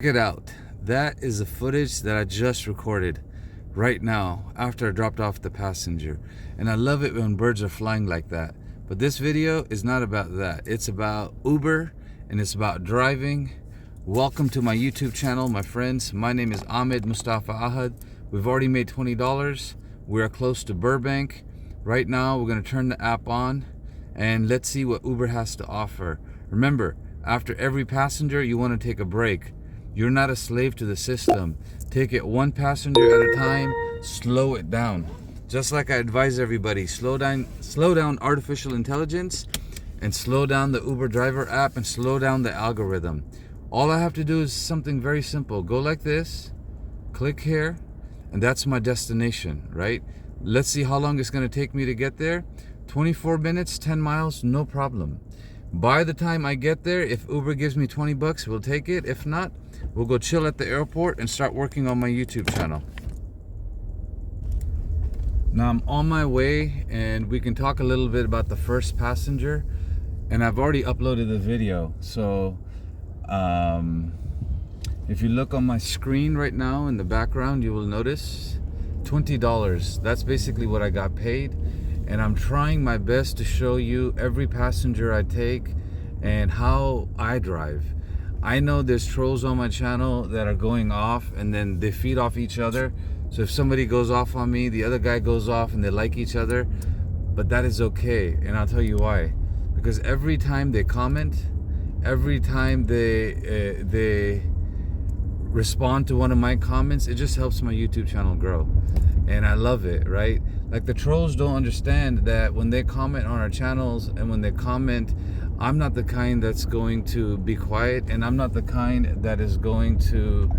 Check it out. That is the footage that I just recorded right now after I dropped off the passenger. And I love it when birds are flying like that. But this video is not about that. It's about Uber and it's about driving. Welcome to my YouTube channel, my friends. My name is Ahmed Mustefa Ahmed. We've already made $20. We are close to Burbank. Right now, we're gonna turn the app on and let's see what Uber has to offer. Remember, after every passenger, you wanna take a break. You're not a slave to the system. Take it one passenger at a time, slow it down. Just like I advise everybody, slow down artificial intelligence and slow down the Uber driver app and slow down the algorithm. All I have to do is something very simple. Go like this, click here, and that's my destination, right? Let's see how long it's gonna take me to get there. 24 minutes, 10 miles, no problem. By the time I get there, if Uber gives me 20 bucks, we'll take it. If not, we'll go chill at the airport and start working on my YouTube channel. Now I'm on my way and we can talk a little bit about the first passenger. And I've already uploaded the video. So if you look on my screen right now in the background, you will notice $20. That's basically what I got paid. And I'm trying my best to show you every passenger I take and how I drive. I know there's trolls on my channel that are going off and then they feed off each other. So if somebody goes off on me, the other guy goes off and they like each other. But that is okay, and I'll tell you why. Because every time they comment, every time they respond to one of my comments, it just helps my YouTube channel grow. And I love it, right? Like the trolls don't understand that when they comment on our channels and when they comment, I'm not the kind that's going to be quiet, and I'm not the kind that is going to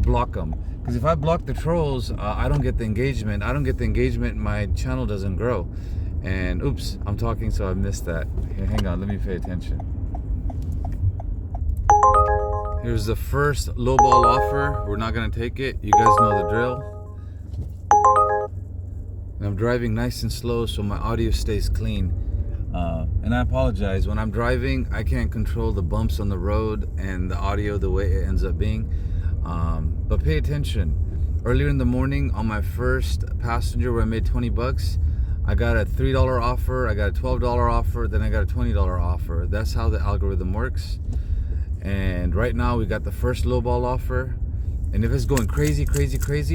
block them. Because if I block the trolls, I don't get the engagement. I don't get the engagement, my channel doesn't grow. And oops, I'm talking so I missed that. Here, hang on, let me pay attention. Here's the first lowball offer. We're not gonna take it. You guys know the drill. And I'm driving nice and slow so my audio stays clean. And I apologize, when I'm driving, I can't control the bumps on the road and the audio the way it ends up being. But pay attention. Earlier in the morning on my first passenger where I made 20 bucks, I got a $3 offer, I got a $12 offer, then I got a $20 offer. That's how the algorithm works. And right now we got the first lowball offer. And if it's going crazy,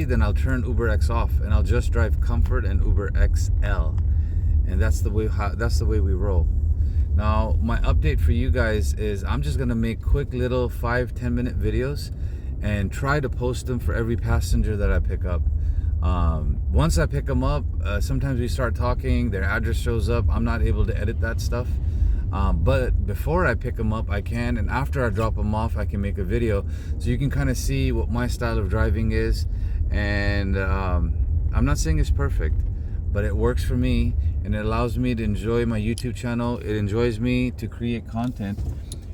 then I'll turn UberX off and I'll just drive Comfort and UberXL. And that's the way we roll. Now, my update for you guys is I'm just gonna make quick little 5-10 minute videos and try to post them for every passenger that I pick up. Once I pick them up, sometimes we start talking, their address shows up, I'm not able to edit that stuff. But before I pick them up, I can, and after I drop them off, I can make a video so you can kind of see what my style of driving is. And I'm not saying it's perfect, but it works for me and it allows me to enjoy my YouTube channel. It enjoys me to create content,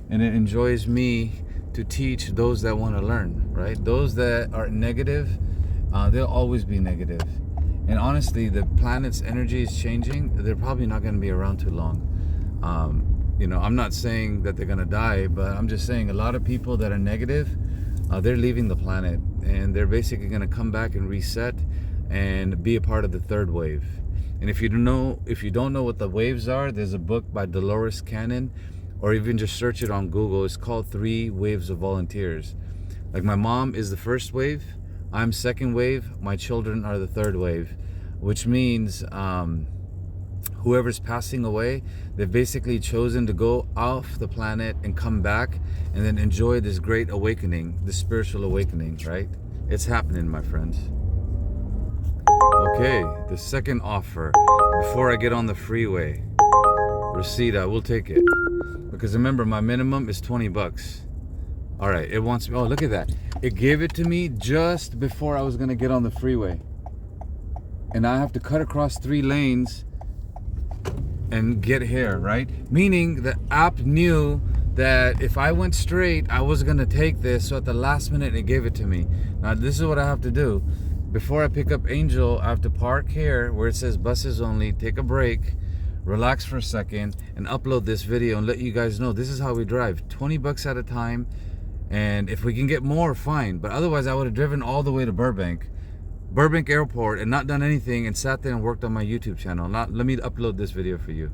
and it enjoys me to teach those that want to learn, right? Those that are negative, they'll always be negative. And honestly, the planet's energy is changing. They're probably not going to be around too long. You know, I'm not saying that they're gonna die, but I'm just saying a lot of people that are negative, they're leaving the planet, and they're basically gonna come back and reset and be a part of the third wave. And if you don't know what the waves are, there's a book by Dolores Cannon, or even just search it on Google. It's called 3 Waves of Volunteers. Like my mom is the first wave, I'm second wave, my children are the third wave, which means whoever's passing away, they've basically chosen to go off the planet and come back and then enjoy this great awakening, this spiritual awakening, right? It's happening, my friends. Okay, the second offer, before I get on the freeway, Reseda, we'll take it. Because remember, my minimum is 20 bucks. All right, it wants me, oh, look at that. It gave it to me just before I was gonna get on the freeway. And I have to cut across 3 lanes and get here, right? Meaning the app knew that if I went straight, I was gonna take this, so at the last minute it gave it to me. Now this is what I have to do. Before I pick up Angel, I have to park here where it says buses only, take a break, relax for a second, and upload this video and let you guys know this is how we drive. 20 bucks at a time, And if we can get more, fine. But otherwise, I would have driven all the way to Burbank Airport, and not done anything, and sat there and worked on my YouTube channel. Let me upload this video for you.